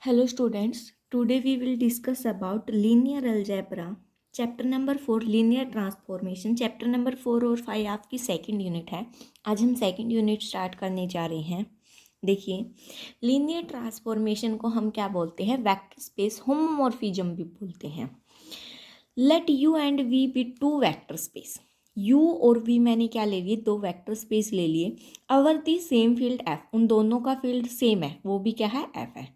Hello students, today we will discuss about linear algebra, chapter number 4 linear transformation, chapter number 4 और 5 आपकी second unit है। आज हम second unit start करने जा रहे हैं। देखिए, लीनियर ट्रांसफॉर्मेशन को हम क्या बोलते हैं? वेक्टर स्पेस होमोमॉर्फिज्म भी बोलते हैं। Let U and V be two vector space. U और वी मैंने क्या ले लिए? दो वेक्टर स्पेस ले लिए। Over the same field F, उन दोनों का फील्ड सेम है, वो भी क्या है? एफ है।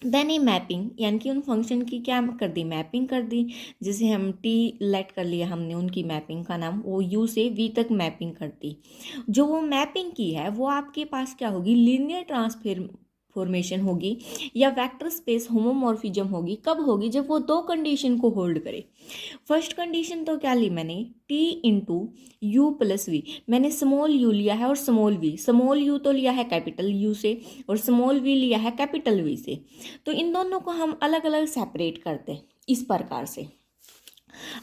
देन ए मैपिंग, यानी कि उन फंक्शन की क्या कर दी? मैपिंग कर दी। जैसे हम टी लेट कर लिया हमने, उनकी मैपिंग का नाम, वो यू से वी तक मैपिंग कर दी। जो वो मैपिंग की है वो आपके पास क्या होगी? लीनियर ट्रांसफॉर्मेशन होगी या वेक्टर स्पेस होमोमॉर्फिज्म होगी। कब होगी? जब वो दो कंडीशन को होल्ड करे। फर्स्ट कंडीशन तो क्या ली मैंने? T into U plus V. मैंने स्मॉल यू लिया है और स्मॉल वी। स्मॉल यू तो लिया है कैपिटल यू से और स्मॉल वी लिया है कैपिटल वी से। तो इन दोनों को हम अलग अलग सेपरेट करते हैं इस प्रकार से।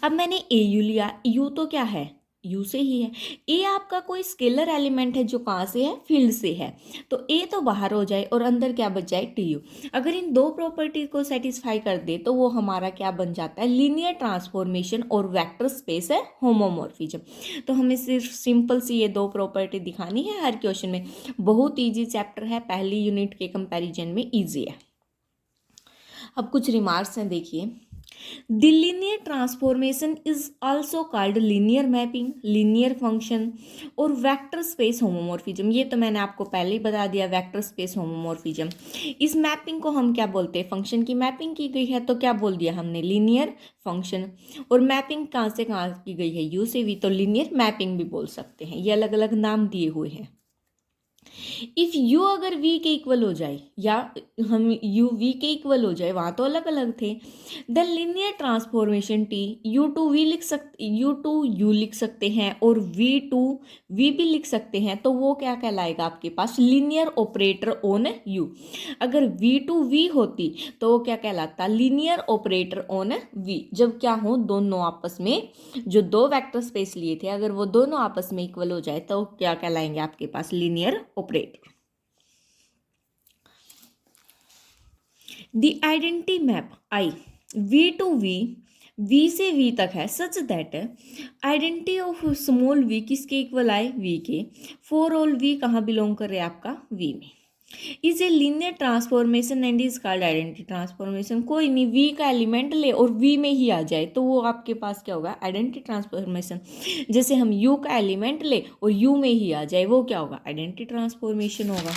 अब मैंने ए यू लिया। यू तो क्या है? यू से ही है। ए आपका कोई स्केलर एलिमेंट है जो कहाँ से है? फील्ड से है। तो ए तो बाहर हो जाए और अंदर क्या बच जाए? T U. अगर इन दो प्रॉपर्टी को सेटिस्फाई कर दे तो वो हमारा क्या बन जाता है? लीनियर ट्रांसफॉर्मेशन और वेक्टर स्पेस है होमोमॉर्फिज्म। तो हमें सिर्फ सिंपल सी ये दो प्रॉपर्टी दिखानी है हर क्वेश्चन में। बहुत ईजी चैप्टर है, पहली यूनिट के कंपैरिजन में ईजी है। अब कुछ रिमार्क्स हैं, देखिए। The linear transformation is also called linear mapping, linear function और वेक्टर स्पेस होमोमॉर्फिज्म। ये तो मैंने आपको पहले ही बता दिया, वेक्टर स्पेस होमोमॉर्फिज्म। इस मैपिंग को हम क्या बोलते हैं? फंक्शन की मैपिंग की गई है तो क्या बोल दिया हमने? Linear function. और मैपिंग कहाँ से कहाँ की गई है? यू से वी, तो लीनियर मैपिंग भी बोल सकते हैं। ये अलग अलग नाम दिए हुए हैं। इफ यू अगर वी के इक्वल हो जाए या हम यू वी के इक्वल हो जाए, वहाँ तो अलग अलग थे। Then linear transformation T U to V लिख सकते, यू टू यू लिख सकते हैं और वी टू वी भी लिख सकते हैं। तो वो क्या कहलाएगा आपके पास? Linear operator on U. अगर वी टू वी होती तो वो क्या कहलाता? Linear operator on V. जब क्या हो? दोनों आपस में, जो दो वेक्टर स्पेस लिए थे, अगर वो दोनों आपस में इक्वल हो जाए तो क्या कहलाएंगे आपके पास? Linear operator. The identity map I V to V, V से वी तक है, such that identity of small V किसके इक्वल आए? वी के। फॉर ऑल वी कहाँ बिलोंग कर रहे हैं? आपका वी में। Is a linear transformation and is called identity transformation. कोई नहीं, वी का एलिमेंट ले और वी में ही आ जाए तो वो आपके पास क्या होगा? Identity transformation. जैसे हम यू का एलिमेंट ले और यू में ही आ जाए, वो क्या होगा? आइडेंटिटी ट्रांसफॉर्मेशन होगा।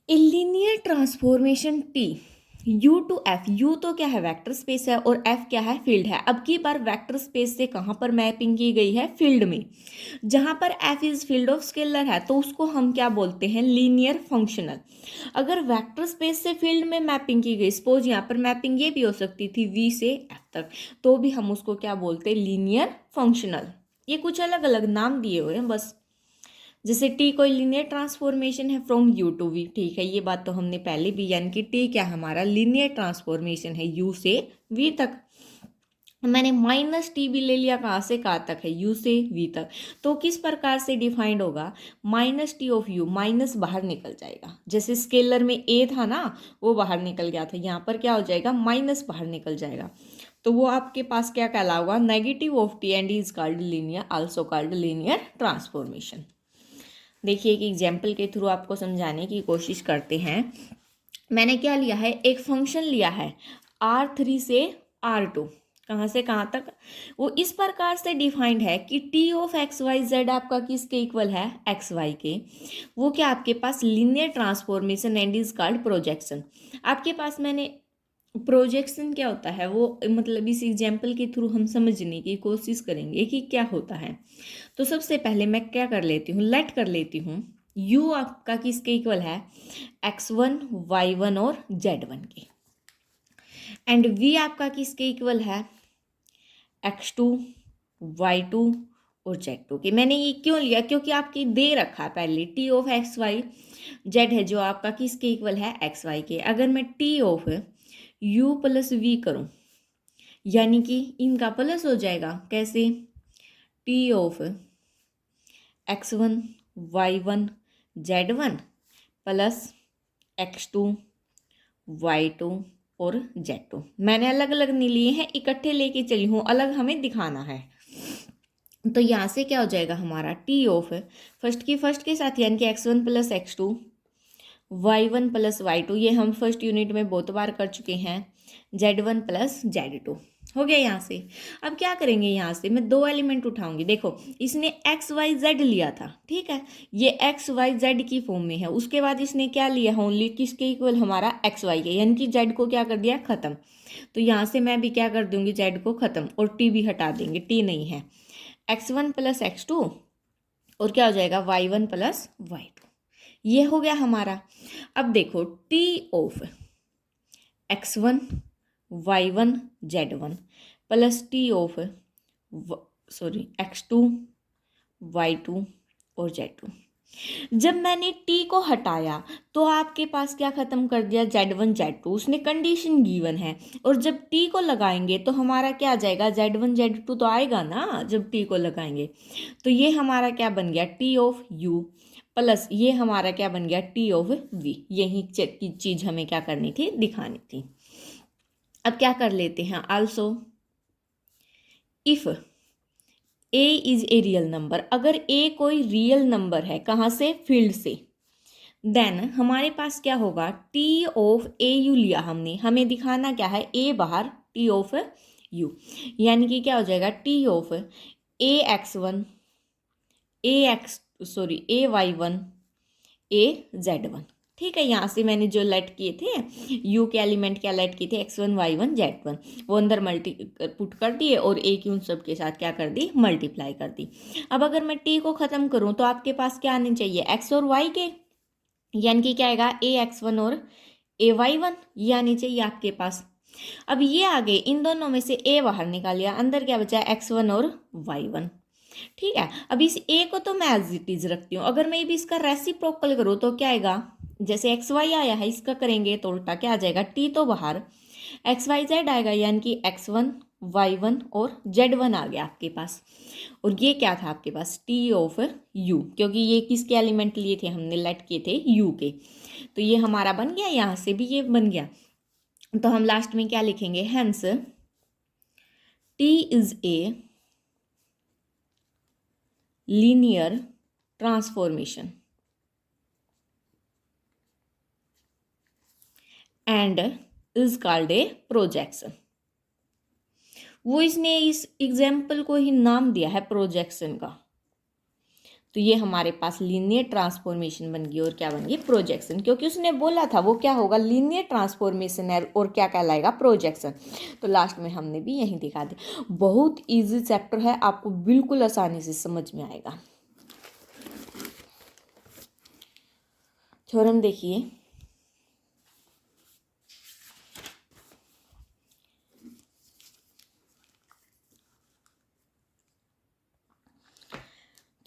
A linear transformation T U to F. U तो क्या है? वेक्टर स्पेस है और एफ क्या है? फील्ड है। अब की बार वेक्टर स्पेस से कहाँ पर मैपिंग की गई है? फील्ड में। जहाँ पर F is field of scalar है तो उसको हम क्या बोलते हैं? Linear functional. अगर वेक्टर स्पेस से फील्ड में मैपिंग की गई, सपोज यहाँ पर मैपिंग ये भी हो सकती थी वी से एफ तक, तो भी हम उसको क्या बोलते हैं? Linear functional. ये कुछ अलग अलग नाम दिए हुए हैं बस। जैसे टी कोई लीनियर ट्रांसफॉर्मेशन है फ्रॉम यू टू वी, ठीक है, ये बात तो हमने पहले भी, यानी कि टी क्या हमारा? लीनियर ट्रांसफॉर्मेशन है यू से वी तक। मैंने माइनस टी भी ले लिया, कहाँ से कहाँ तक है? यू से वी तक। तो किस प्रकार से डिफाइंड होगा? Minus T of U, minus बाहर निकल जाएगा। जैसे स्केलर में ए था ना, वो बाहर निकल गया था, यहाँ पर क्या हो जाएगा? माइनस बाहर निकल जाएगा। तो वो आपके पास क्या कहलाएगा? Negative of T and is called linear, also called linear transformation. देखिए, एक एग्जाम्पल के थ्रू आपको समझाने की कोशिश करते हैं। मैंने क्या लिया है? एक फंक्शन लिया है R3 से R2, कहाँ से कहाँ तक? वो इस प्रकार से डिफाइंड है कि T of x Y Z आपका किसके इक्वल है? एक्स वाई के। वो क्या आपके पास? Linear transformation and is called projection. आपके पास मैंने प्रोजेक्शन क्या होता है वो, मतलब इस एग्जाम्पल के थ्रू हम समझने की कोशिश करेंगे कि क्या होता है। तो सबसे पहले मैं क्या कर लेती हूँ? लेट कर लेती हूँ u आपका किसके इक्वल है? x1 y1 और z1 के। एंड v आपका किसके इक्वल है? x2 y2 और z2 के। मैंने ये क्यों लिया? क्योंकि आपकी दे रखा है पहले t of x Y Z है जो आपका किसके इक्वल है? एक्स वाई के। अगर मैं t of u plus v करूँ, यानी कि इनका प्लस हो जाएगा। कैसे? t of x1 y1 Z1 plus X2 Y2 और Z2। मैंने अलग अलग नहीं लिए हैं, इकट्ठे लेके चली हूँ, अलग हमें दिखाना है। तो यहाँ से क्या हो जाएगा हमारा टी ऑफ फर्स्ट के साथ यानी कि X1 plus X2 Y1 plus Y2, ये हम फर्स्ट यूनिट में बहुत बार कर चुके हैं, Z1 प्लस Z2 हो गया। यहाँ से अब क्या करेंगे, यहाँ से मैं दो एलिमेंट उठाऊंगी। देखो इसने XYZ लिया था, ठीक है, ये XYZ की फॉर्म में है। उसके बाद इसने क्या लिया, ओनली किसके इक्वल, हमारा XY के, यानी कि Z को क्या कर दिया, खत्म। तो यहाँ से मैं भी क्या कर दूंगी, Z को खत्म, और T भी हटा देंगे, T नहीं है। X1 प्लस X2 और क्या हो जाएगा Y1 प्लस Y2, ये हो गया हमारा। अब देखो T of X1 Y1 Z1 plus T of X2 Y2 और Z2। जब मैंने T को हटाया तो आपके पास क्या खत्म कर दिया, Z1 Z2, उसने कंडीशन गिवन है। और जब T को लगाएंगे तो हमारा क्या आ जाएगा, Z1 Z2 तो आएगा ना जब T को लगाएंगे। तो ये हमारा क्या बन गया, T ऑफ U प्लस ये हमारा क्या बन गया, T ऑफ V। यही चीज़ हमें क्या करनी थी, दिखानी थी। अब क्या कर लेते हैं, also if A is a real number, अगर A कोई रियल नंबर है, कहाँ से, फील्ड से, देन हमारे पास क्या होगा, T ऑफ AU लिया हमने, हमें दिखाना क्या है, A बाहर T ऑफ U, यानी कि क्या हो जाएगा, T ऑफ AY1 AZ1 ठीक है। यहाँ से मैंने जो लेट किए थे, U के एलिमेंट क्या लेट किए थे, X1 Y1 Z1, वो अंदर मल्टी पुट कर दिए और A की उन सब के साथ क्या कर दी, मल्टीप्लाई कर दी। अब अगर मैं T को ख़त्म करूँ तो आपके पास क्या आने चाहिए, X और Y के, यानी कि क्या आएगा, AX1 और AY1, ये आने चाहिए आपके पास। अब ये आगे इन दोनों में से A बाहर निकालिया, अंदर क्या बचा है, X1 और Y1, ठीक है। अब इस A को तो मैं एज इट इज रखती हूँ, अगर मैं भी इसका रेसिप्रोकल करूँ तो क्या आएगा, जैसे XY आया है, इसका करेंगे तो उल्टा क्या आ जाएगा, T तो बाहर, XYZ आएगा, यानी कि X1 Y1 और Z1 आ गया आपके पास। और ये क्या था आपके पास, T ऑफ U, क्योंकि ये किसके एलिमेंट लिए थे, हमने लेट किए थे U के, तो ये हमारा बन गया, यहाँ से भी ये बन गया। तो हम लास्ट में क्या लिखेंगे, hence T is a linear transformation and is called a projection. वो इसने इस एग्जाम्पल को ही नाम दिया है प्रोजेक्शन का। तो ये हमारे पास लीनियर ट्रांसफॉर्मेशन बन गई और क्या बन गई, प्रोजेक्शन, क्योंकि उसने बोला था वो क्या होगा, लीनियर ट्रांसफॉर्मेशन है और क्या कहलाएगा, प्रोजेक्शन। तो लास्ट में हमने भी यही दिखा दिया। बहुत इजी चैप्टर है, आपको बिल्कुल आसानी से समझ में आएगा। थ्योरम देखिए,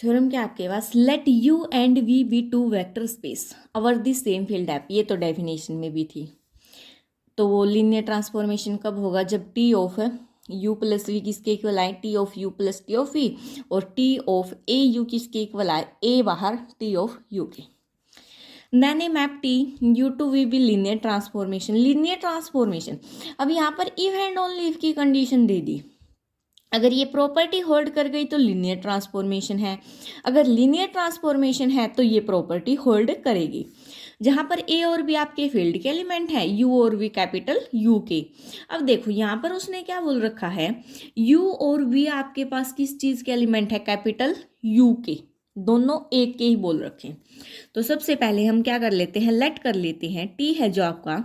थ्योरम क्या आपके पास, let U and V be two vector space over the same field एप, ये तो डेफिनेशन में भी थी। तो वो लीनियर ट्रांसफॉर्मेशन कब होगा, जब T of U plus V किसके इक्वल आए, T of U plus T of V, और T ऑफ AU किसके इक्वल आए, A बाहर T ऑफ U के। Then a map T U to V be linear transformation, linear transformation. अब यहाँ पर इफ एंड ओनली इफ की condition दे दी, अगर ये प्रॉपर्टी होल्ड कर गई तो लीनियर ट्रांसफॉर्मेशन है, अगर लीनियर ट्रांसफॉर्मेशन है तो ये प्रॉपर्टी होल्ड करेगी। जहाँ पर A और B आपके फील्ड के एलिमेंट हैं, U और V कैपिटल U के। अब देखो यहाँ पर उसने क्या बोल रखा है, U और V आपके पास किस चीज़ के एलिमेंट है, कैपिटल U के, दोनों एक के ही बोल रखे। तो सबसे पहले हम क्या कर लेते हैं, लेट कर लेते हैं T है जो आपका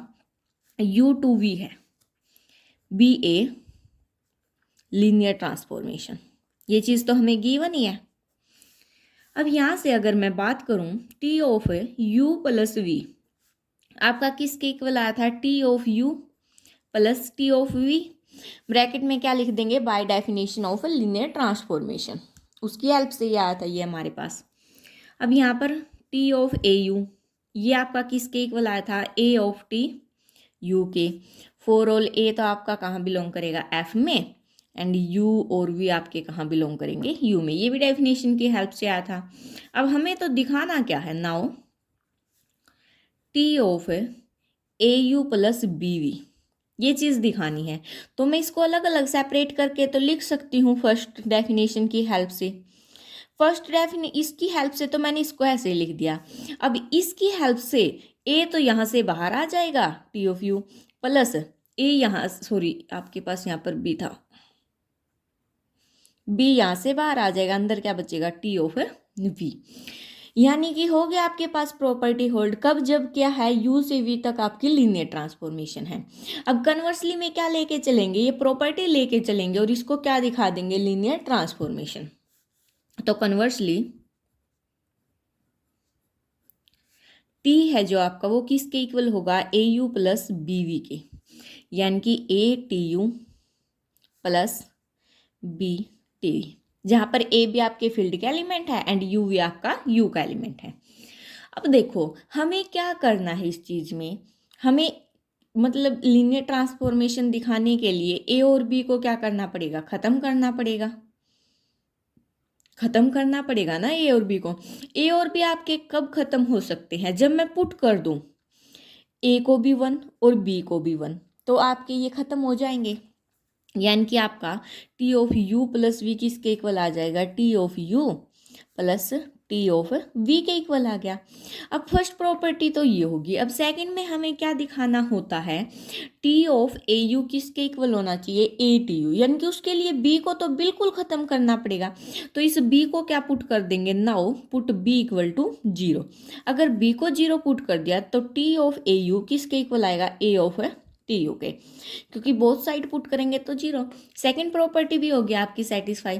U टू V है, B A लीनियर ट्रांसफॉर्मेशन, ये चीज़ तो हमें गिवन ही है। अब यहाँ से अगर मैं बात करूँ T of U plus V, आपका किसके इक्वल आया था, T of U plus T of V, bracket में क्या लिख देंगे, by definition of linear transformation, उसकी हेल्प से ये आया था ये हमारे पास। अब यहाँ पर T ऑफ AU, ये आपका किसके इक्वल आया था, A ऑफ T U के। फॉर ऑल A तो आपका कहाँ बिलोंग करेगा, F में, एंड U और V आपके कहाँ बिलोंग करेंगे, U में। ये भी डेफिनेशन की हेल्प से आया था। अब हमें तो दिखाना क्या है, now T of A U plus B V, ये चीज़ दिखानी है। तो मैं इसको अलग अलग सेपरेट करके तो लिख सकती हूँ फर्स्ट डेफिनेशन की हेल्प से। इसकी हेल्प से तो मैंने इसको ऐसे ही लिख दिया। अब इसकी हेल्प से ए तो यहाँ से बाहर आ जाएगा टी ऑफ यू प्लस ए यहाँ, सॉरी आपके पास यहाँ पर बी था, बी यहाँ से बाहर आ जाएगा, अंदर क्या बचेगा टी ऑफ वी। यानी कि हो गया आपके पास प्रॉपर्टी होल्ड कब, जब क्या है यू से वी तक आपकी लीनियर ट्रांसफॉर्मेशन है। अब कन्वर्सली में क्या लेके चलेंगे, ये प्रॉपर्टी लेके चलेंगे और इसको क्या दिखा देंगे, लीनियर ट्रांसफॉर्मेशन। तो कन्वर्सली टी है जो आपका वो किसके इक्वल होगा, A U plus B V के, यानी कि A T U plus B T V, जहाँ पर ए भी आपके फील्ड का एलिमेंट है एंड यू भी आपका यू का एलिमेंट है। अब देखो हमें क्या करना है इस चीज़ में, हमें मतलब लीनियर ट्रांसफॉर्मेशन दिखाने के लिए ए और बी को क्या करना पड़ेगा, ख़त्म करना पड़ेगा, ख़त्म करना पड़ेगा ना ए और बी को। ए और बी आपके कब ख़त्म हो सकते हैं, जब मैं पुट कर दूं ए को भी 1 और बी को भी 1, तो आपके ये ख़त्म हो जाएंगे। यानी कि आपका T of you plus V किसके इक्वल आ जाएगा, T of you plus T of V के इक्वल आ गया। अब फर्स्ट प्रॉपर्टी तो ये होगी। अब सेकंड में हमें क्या दिखाना होता है, टी ऑफ ए यू किसके इक्वल होना चाहिए, ए टी यू, यानी कि उसके लिए बी को तो बिल्कुल ख़त्म करना पड़ेगा। तो इस बी को क्या पुट कर देंगे, now put B equal to 0। अगर बी को 0 पुट कर दिया तो टी ऑफ ए यू किसके इक्वल आएगा, ए ऑफ टी यू के, क्योंकि बोथ साइड पुट करेंगे तो 0। सेकेंड प्रॉपर्टी भी होगी आपकी सेटिस्फाई।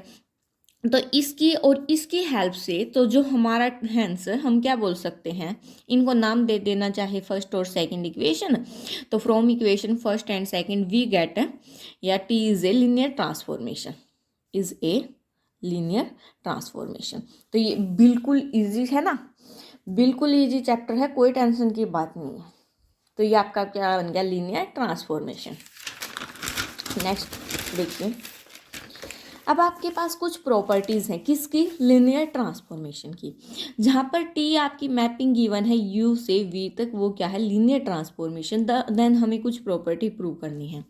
तो इसकी और इसकी हेल्प से तो जो हमारा हैंस हम क्या बोल सकते हैं, इनको नाम दे देना चाहे फर्स्ट और सेकंड इक्वेशन। तो from equation first and second we get या T is a linear transformation, is a linear transformation. तो ये बिल्कुल इजी है ना, बिल्कुल इजी चैप्टर है, कोई टेंशन की बात नहीं है। तो ये आपका क्या बन गया, लीनियर ट्रांसफॉर्मेशन। नेक्स्ट देखिए, अब आपके पास कुछ प्रॉपर्टीज़ हैं किसकी, लीनियर ट्रांसफॉर्मेशन की, जहाँ पर टी आपकी मैपिंग गिवन है यू से वी तक, वो क्या है लीनियर ट्रांसफॉर्मेशन। देन हमें कुछ प्रॉपर्टी प्रूव करनी है।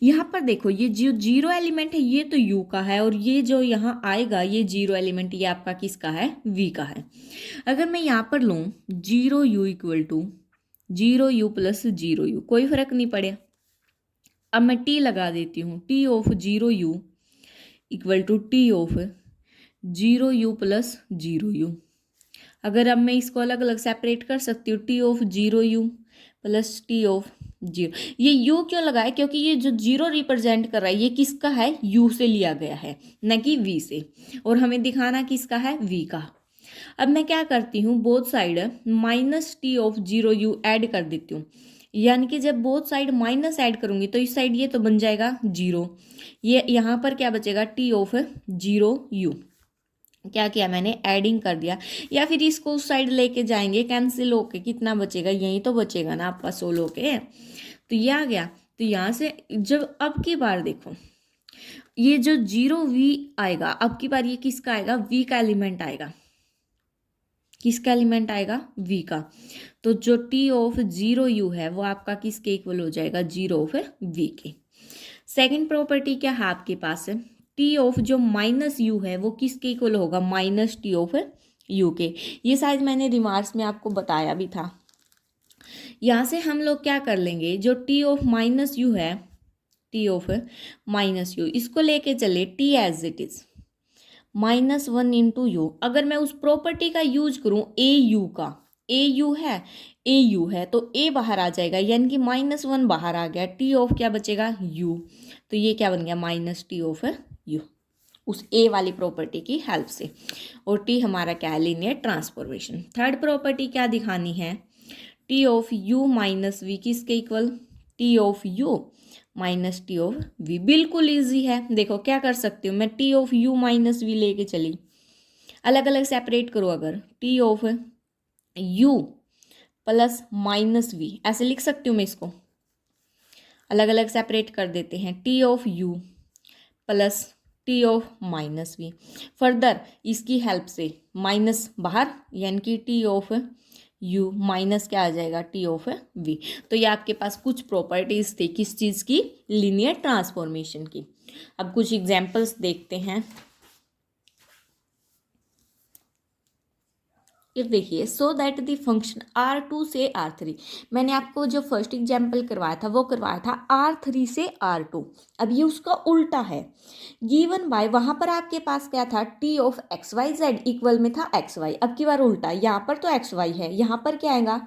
यहाँ पर देखो ये जो जीरो एलिमेंट है ये तो यू का है, और ये जो यहाँ आएगा ये जीरो एलिमेंट ये आपका किसका है, वी का है। अगर मैं यहाँ पर लूँ 0u equal to 0u plus 0u, कोई फर्क नहीं पड़े। अब मैं टी लगा देती हूँ, T of 0u equal to T of 0u plus 0u। अगर अब मैं इसको अलग अलग सेपरेट कर सकती हूँ, T of 0u plus T of 0। ये u क्यों लगाए, क्योंकि ये जो 0 रिप्रेजेंट कर रहा है ये किसका है, u से लिया गया है न कि v से, और हमें दिखाना किसका है, v का। अब मैं क्या करती हूँ, both side minus T of 0u add कर देती हूँ, यानी कि जब बोथ साइड माइनस ऐड करूँगी तो इस साइड ये तो बन जाएगा 0, ये यहाँ पर क्या बचेगा, टी ऑफ 0u। क्या किया मैंने, एडिंग कर दिया। या फिर इसको उस साइड लेके जाएंगे, कैंसिल होके कितना बचेगा, यही तो बचेगा ना आपका 16 के, तो ये आ गया। तो यहाँ से जब अब की बार देखो ये जो 0v आएगा, अब की बार ये किसका आएगा, v का एलिमेंट आएगा, किसका एलिमेंट आएगा, v का। तो जो टी ऑफ 0u है वो आपका किसके इक्वल हो जाएगा, 0 ऑफ v के। सेकंड प्रॉपर्टी क्या है आपके पास, टी ऑफ जो माइनस यू है वो किसके इक्वल होगा, माइनस टी ऑफ यू के। ये शायद मैंने रिमार्क्स में आपको बताया भी था। यहाँ से हम लोग क्या कर लेंगे, जो टी ऑफ माइनस यू है, टी ऑफ माइनस यू, इसको लेके चले T as it is -1 into u. अगर मैं उस प्रॉपर्टी का यूज करूँ ए यू का, ए यू है तो ए बाहर आ जाएगा, यानी कि -1 बाहर आ गया, टी ऑफ क्या बचेगा, यू। तो ये क्या बन गया, माइनस टी ऑफ यू, उस ए वाली प्रॉपर्टी की हेल्प से। और टी हमारा क्या है, लीनियर ट्रांसफॉर्मेशन। थर्ड प्रॉपर्टी क्या दिखानी है, T of U minus V किसके equal, T of U minus T of V. बिल्कुल ईजी है, देखो क्या कर सकती हूँ मैं, T of U minus V लेके चली, अलग अलग सेपरेट करो, अगर T of you plus minus V ऐसे लिख सकती हूँ मैं, इसको अलग अलग सेपरेट कर देते हैं, T of you plus T of minus v. Further इसकी हेल्प से माइनस बाहर, यानी कि टी ऑफ u माइनस क्या आ जाएगा टी ऑफ v। तो ये आपके पास कुछ प्रॉपर्टीज थी किस चीज़ की, लीनियर ट्रांसफॉर्मेशन की। अब कुछ एग्जांपल्स देखते हैं। ये देखिए, so that the function R2 से R3, मैंने आपको जो फर्स्ट एग्जाम्पल करवाया था वो करवाया था R3 से R2। अब ये उसका उल्टा है। गिवन बाय, वहाँ पर आपके पास क्या था, T of x Y z equal में था एक्स वाई। अब की बार उल्टा, यहाँ पर तो एक्स वाई है, यहाँ पर क्या आएगा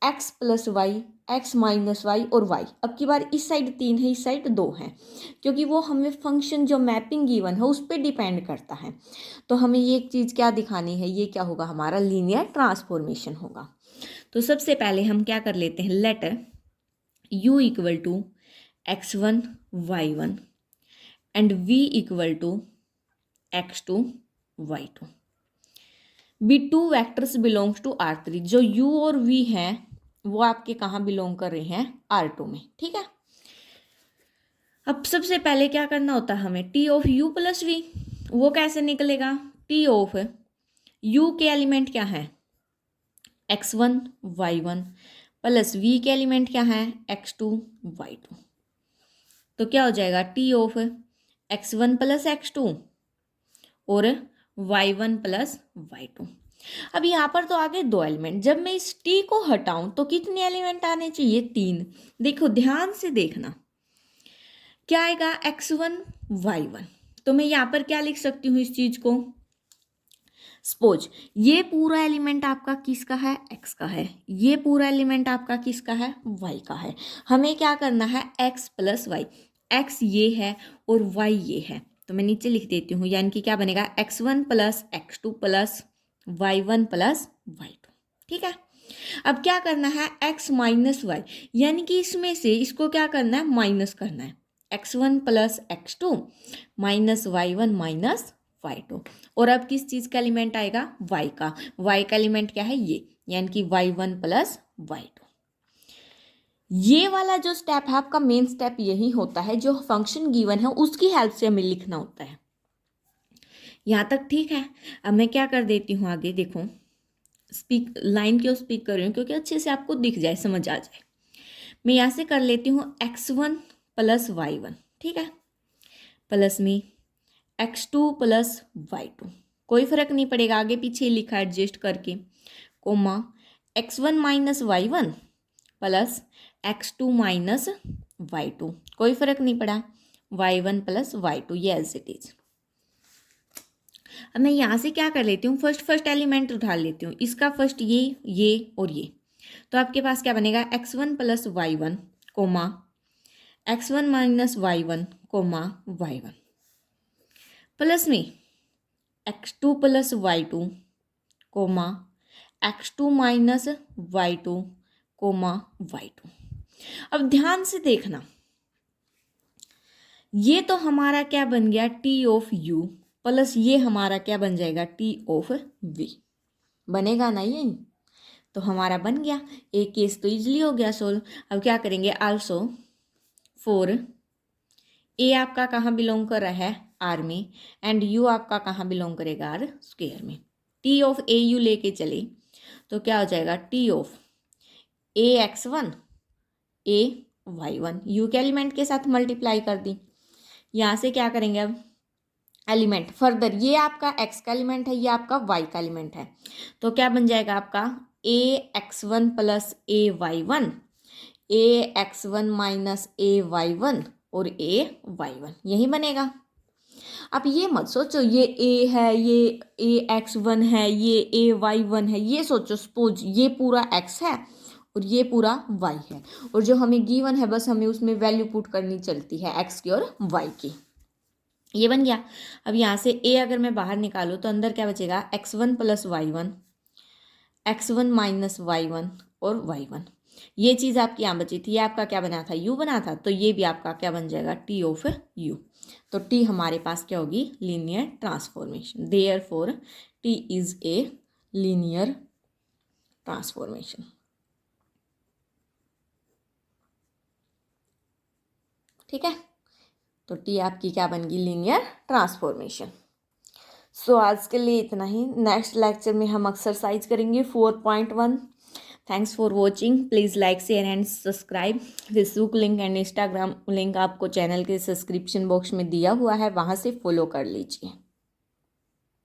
x plus y, x minus y और वाई। अब की बार इस साइड 3 है, इस साइड 2 है, क्योंकि वो हमें फंक्शन जो मैपिंग गिवन है उस पर डिपेंड करता है। तो हमें ये एक चीज़ क्या दिखानी है, ये क्या होगा, हमारा लीनियर ट्रांसफॉर्मेशन होगा। तो सबसे पहले हम क्या कर लेते हैं, let u equal to x1 y1 and v equal to x2 y2 be two vectors belongs to R3। जो u और v हैं वो आपके कहाँ बिलोंग कर रहे हैं, R2 में, ठीक है। अब सबसे पहले क्या करना होता है हमें, T of u plus v, वो कैसे निकलेगा, टी ऑफ u के एलिमेंट क्या है x1 y1 प्लस v के एलिमेंट क्या है x2 y2। तो क्या हो जाएगा T of x1 plus x2 और y1 प्लस y2। अब यहाँ पर तो आगे 2 एलिमेंट, जब मैं इस t को हटाऊं तो कितने एलिमेंट आने चाहिए, 3। देखो ध्यान से देखना, क्या आएगा x1 y1। तो मैं यहाँ पर क्या लिख सकती हूँ इस चीज को, सपोज ये पूरा एलिमेंट आपका किसका है, x का है, ये पूरा एलिमेंट आपका किसका है, y का है। हमें क्या करना है, x प्लस वाई, x ये है और y ये है। तो मैं नीचे लिख देती हूँ, यानी कि क्या बनेगा x1 plus x2 plus y1 plus y2, ठीक है। अब क्या करना है, x माइनस वाई, यानी कि इसमें से इसको क्या करना है, माइनस करना है, x1 plus x2 minus y1 minus y2। और अब किस चीज़ का एलिमेंट आएगा, y का, y का एलिमेंट क्या है ये, यानी कि y1 प्लस y2। ये वाला जो स्टेप है आपका मेन स्टेप यही होता है, जो फंक्शन गिवन है उसकी हेल्प से हमें लिखना होता है। यहाँ तक ठीक है। अब मैं क्या कर देती हूँ आगे, देखो स्पीक लाइन क्यों स्पीक कर रही हूँ, क्योंकि अच्छे से आपको दिख जाए, समझ आ जाए। मैं यहाँ से कर लेती हूँ x1 प्लस y1, ठीक है, प्लस में x2 प्लस y2, कोई फर्क नहीं पड़ेगा, आगे पीछे लिखा एडजस्ट करके, coma x1 minus y1 plus x2 minus y2, कोई फर्क नहीं पड़ा, y1 प्लस y2, ये एज इट इज। अब मैं यहाँ से क्या कर लेती हूँ, फर्स्ट एलिमेंट उठा लेती हूँ, इसका फर्स्ट ये और ये। तो आपके पास क्या बनेगा, x1 plus y1 comma x1 minus y1 comma y1 plus में x2 plus y2 coma x2 minus y2 coma y2। अब ध्यान से देखना, ये तो हमारा क्या बन गया, t ऑफ u प्लस ये हमारा क्या बन जाएगा, t ऑफ v, बनेगा ना ये। तो हमारा बन गया, एक केस तो इजली हो गया सोल्व। अब क्या करेंगे, आल्सो फॉर ए आपका कहाँ बिलोंग कर रहा है, आर में, एंड यू आपका कहाँ बिलोंग करेगा, आर स्क्वेयर में। टी ऑफ ए यू लेके चले तो क्या हो जाएगा, T of A x1 A y1, you के एलिमेंट के साथ मल्टीप्लाई कर दी। यहाँ से क्या करेंगे, अब एलिमेंट फर्दर, ये आपका x का एलिमेंट है, ये आपका y का एलिमेंट है, तो क्या बन जाएगा आपका ए x1 प्लस ए y1, ए x1 माइनस ए y1 और ए y1, यही बनेगा। अब ये मत सोचो ये a है, ये ए x1 है, ये ए y1 है, ये सोचो सपोज ये पूरा x है और ये पूरा y है, और जो हमें गिवन है बस हमें उसमें वैल्यू पुट करनी चलती है x की और y की। ये बन गया। अब यहाँ से a अगर मैं बाहर निकालूँ तो अंदर क्या बचेगा, x1 plus y1, x1 minus y1 और y1। ये चीज़ आपकी यहाँ बची थी, ये आपका क्या बना था, u बना था, तो ये भी आपका क्या बन जाएगा, t ऑफ u। तो t हमारे पास क्या होगी, linear transformation, therefore t is a linear transformation. ठीक है, तो t आपकी क्या बन गई, लीनियर ट्रांसफॉर्मेशन। सो आज के लिए इतना ही। नेक्स्ट लेक्चर में हम एक्सरसाइज करेंगे 4.1। Thanks for watching. Please like share and subscribe. Facebook link and Instagram link आपको चैनल के सब्सक्रिप्शन बॉक्स में दिया हुआ है, वहाँ से फॉलो कर लीजिए।